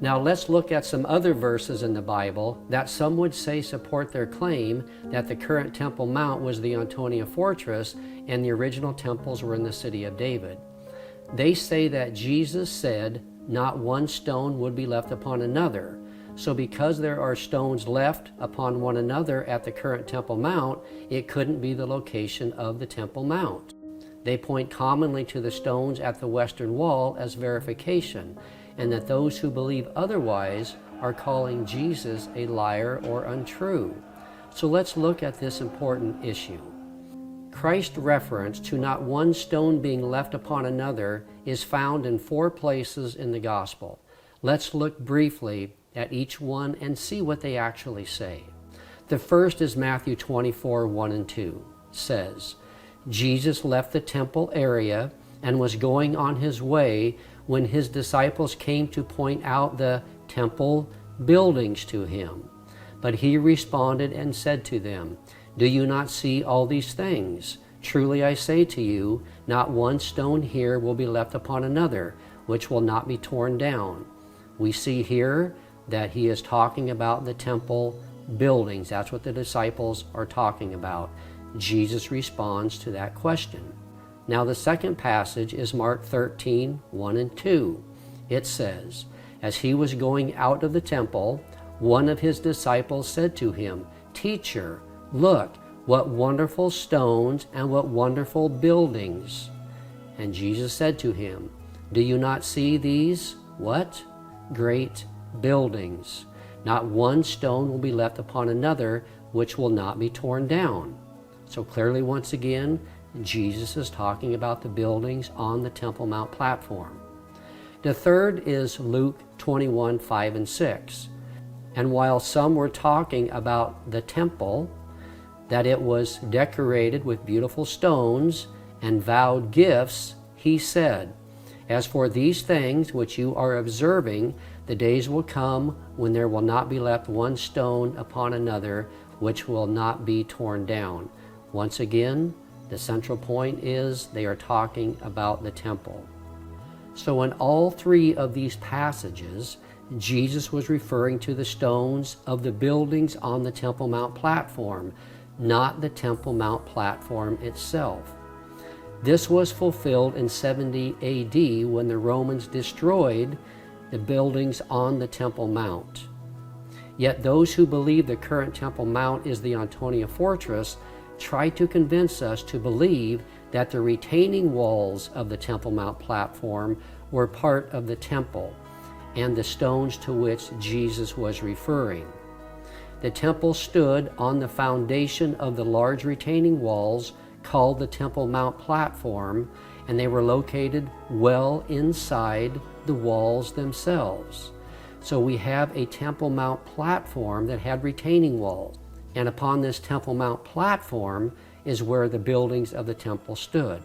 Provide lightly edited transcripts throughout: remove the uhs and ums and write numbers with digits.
Now let's look at some other verses in the Bible that some would say support their claim that the current Temple Mount was the Antonia Fortress and the original temples were in the city of David. They say that Jesus said, "Not one stone would be left upon another." So because there are stones left upon one another at the current Temple Mount, it couldn't be the location of the Temple Mount. They point commonly to the stones at the western wall as verification, and that those who believe otherwise are calling Jesus a liar or untrue. So let's look at this important issue. Christ's reference to not one stone being left upon another is found in 4 places in the Gospel. Let's look briefly at each one and see what they actually say. The first is Matthew 24, 1 and 2. It says, Jesus left the temple area and was going on his way when his disciples came to point out the temple buildings to him. But he responded and said to them, "Do you not see all these things? Truly I say to you, not one stone here will be left upon another, which will not be torn down." We see here that he is talking about the temple buildings. That's what the disciples are talking about. Jesus responds to that question. Now the second passage is Mark 13, 1 and 2. It says, as he was going out of the temple, one of his disciples said to him, "Teacher, look, what wonderful stones and what wonderful buildings." And Jesus said to him, "Do you not see these?" What? Great buildings. Not one stone will be left upon another, which will not be torn down. So clearly, once again, Jesus is talking about the buildings on the Temple Mount platform. The third is Luke 21, 5 and 6. And while some were talking about the temple, that it was decorated with beautiful stones and vowed gifts, he said, "As for these things which you are observing, the days will come when there will not be left one stone upon another, which will not be torn down." Once again, the central point is they are talking about the temple. So in all 3 of these passages, Jesus was referring to the stones of the buildings on the Temple Mount platform, not the Temple Mount platform itself. This was fulfilled in 70 AD when the Romans destroyed the buildings on the Temple Mount. Yet those who believe the current Temple Mount is the Antonia Fortress try to convince us to believe that the retaining walls of the Temple Mount platform were part of the temple and the stones to which Jesus was referring. The temple stood on the foundation of the large retaining walls called the Temple Mount platform, and they were located well inside the walls themselves. So we have a Temple Mount platform that had retaining walls, and upon this Temple Mount platform is where the buildings of the temple stood.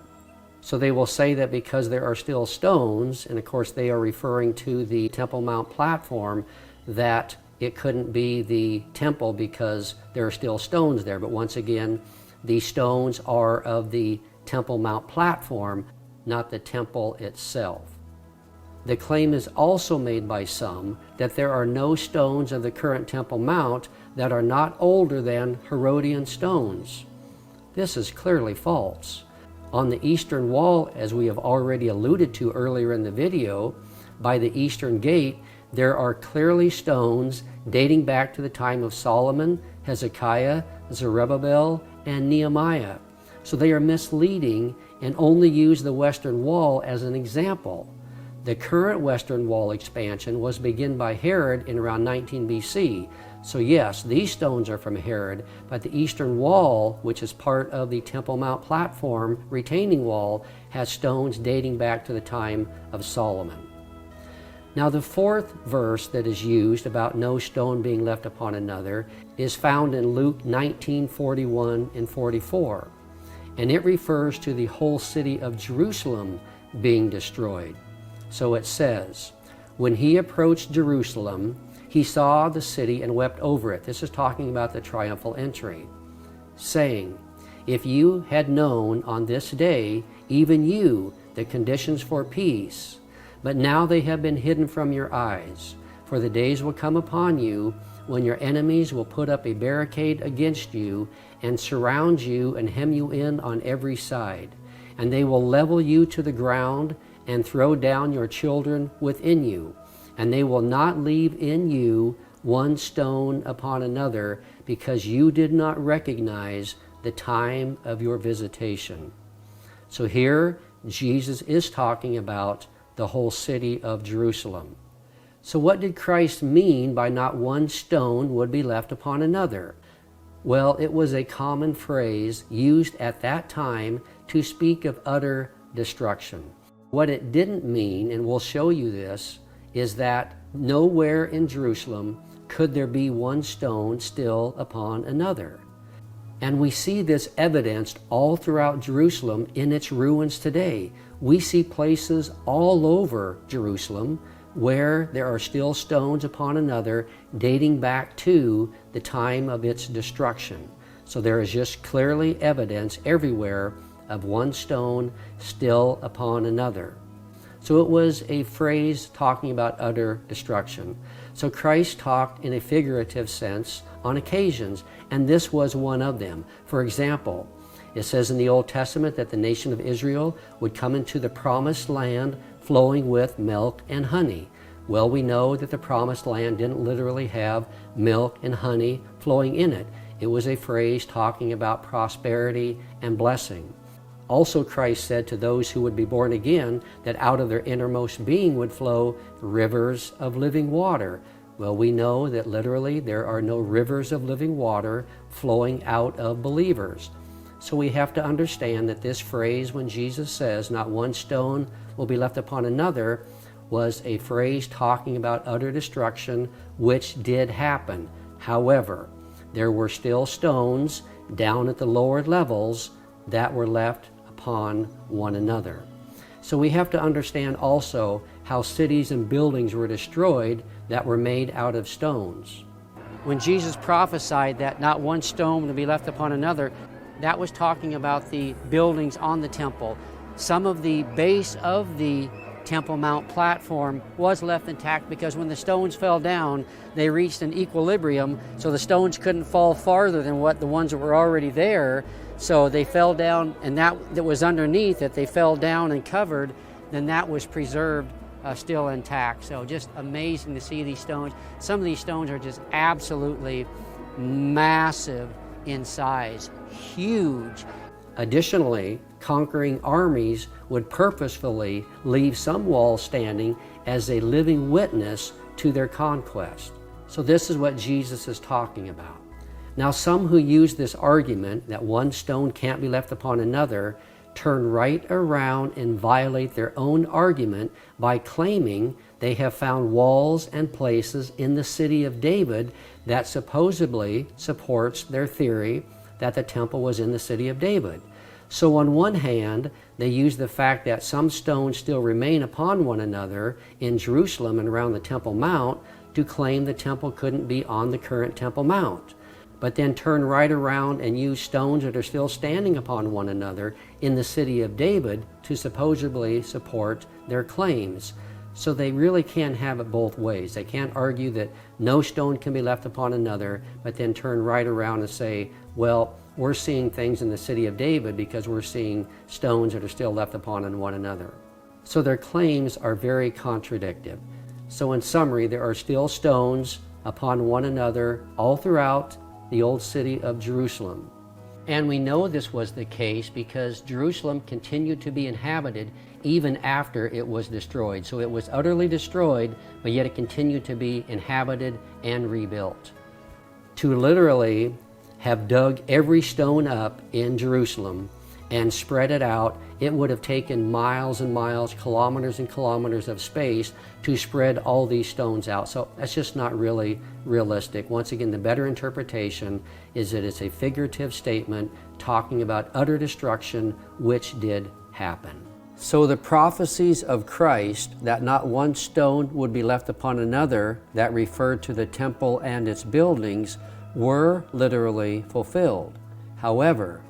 So they will say that because there are still stones, and of course they are referring to the Temple Mount platform, that it couldn't be the temple because there are still stones there. But once again, these stones are of the Temple Mount platform, not the temple itself. The claim is also made by some that there are no stones of the current Temple Mount that are not older than Herodian stones. This is clearly false. On the eastern wall, as we have already alluded to earlier in the video, by the eastern gate, there are clearly stones dating back to the time of Solomon, Hezekiah, Zerubbabel, and Nehemiah. So they are misleading and only use the western wall as an example. The current western wall expansion was begun by Herod in around 19 BC. So yes, these stones are from Herod, but the eastern wall, which is part of the Temple Mount platform retaining wall, has stones dating back to the time of Solomon. Now the fourth verse that is used about no stone being left upon another is found in Luke 19:41 and 44. And it refers to the whole city of Jerusalem being destroyed. So it says, when he approached Jerusalem, he saw the city and wept over it. This is talking about the triumphal entry, saying, if you had known on this day, even you, the conditions for peace, but now they have been hidden from your eyes. For the days will come upon you when your enemies will put up a barricade against you and surround you and hem you in on every side. And they will level you to the ground and throw down your children within you. And they will not leave in you one stone upon another, because you did not recognize the time of your visitation. So here, Jesus is talking about the whole city of Jerusalem. So what did Christ mean by not one stone would be left upon another? Well, it was a common phrase used at that time to speak of utter destruction. What it didn't mean, and we'll show you this, is that nowhere in Jerusalem could there be one stone still upon another. And we see this evidenced all throughout Jerusalem in its ruins today. We see places all over Jerusalem where there are still stones upon another dating back to the time of its destruction. So there is just clearly evidence everywhere of one stone still upon another. So it was a phrase talking about utter destruction. So Christ talked in a figurative sense on occasions, and this was one of them. For example, it says in the Old Testament that the nation of Israel would come into the promised land flowing with milk and honey. Well, we know that the promised land didn't literally have milk and honey flowing in it. It was a phrase talking about prosperity and blessing. Also, Christ said to those who would be born again that out of their innermost being would flow rivers of living water. Well, we know that literally there are no rivers of living water flowing out of believers. So we have to understand that this phrase, when Jesus says, not one stone will be left upon another, was a phrase talking about utter destruction, which did happen. However, there were still stones down at the lower levels that were left upon one another. So we have to understand also how cities and buildings were destroyed that were made out of stones. When Jesus prophesied that not one stone would be left upon another, that was talking about the buildings on the temple. Some of the base of the Temple Mount platform was left intact because when the stones fell down, they reached an equilibrium, so the stones couldn't fall farther than what the ones that were already there. So they fell down, and that was underneath, that they fell down and covered, then that was preserved still intact. So just amazing to see these stones. Some of these stones are just absolutely massive in size, huge. Additionally, conquering armies would purposefully leave some walls standing as a living witness to their conquest. So this is what Jesus is talking about. Now, some who use this argument that one stone can't be left upon another turn right around and violate their own argument by claiming they have found walls and places in the city of David that supposedly supports their theory that the temple was in the city of David. So on one hand, they use the fact that some stones still remain upon one another in Jerusalem and around the Temple Mount to claim the temple couldn't be on the current Temple Mount, but then turn right around and use stones that are still standing upon one another in the city of David to supposedly support their claims. So they really can't have it both ways. They can't argue that no stone can be left upon another, but then turn right around and say, well, we're seeing things in the city of David because we're seeing stones that are still left upon one another. So their claims are very contradictory. So in summary, there are still stones upon one another all throughout the old city of Jerusalem. And we know this was the case because Jerusalem continued to be inhabited even after it was destroyed. So it was utterly destroyed, but yet it continued to be inhabited and rebuilt. To literally have dug every stone up in Jerusalem and spread it out, it would have taken miles and miles, kilometers and kilometers of space to spread all these stones out. So that's just not really realistic. Once again, the better interpretation is that it's a figurative statement talking about utter destruction, which did happen. So the prophecies of Christ that not one stone would be left upon another that referred to the temple and its buildings were literally fulfilled. However,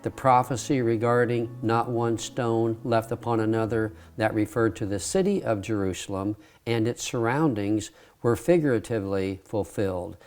The prophecy regarding not one stone left upon another that referred to the city of Jerusalem and its surroundings were figuratively fulfilled.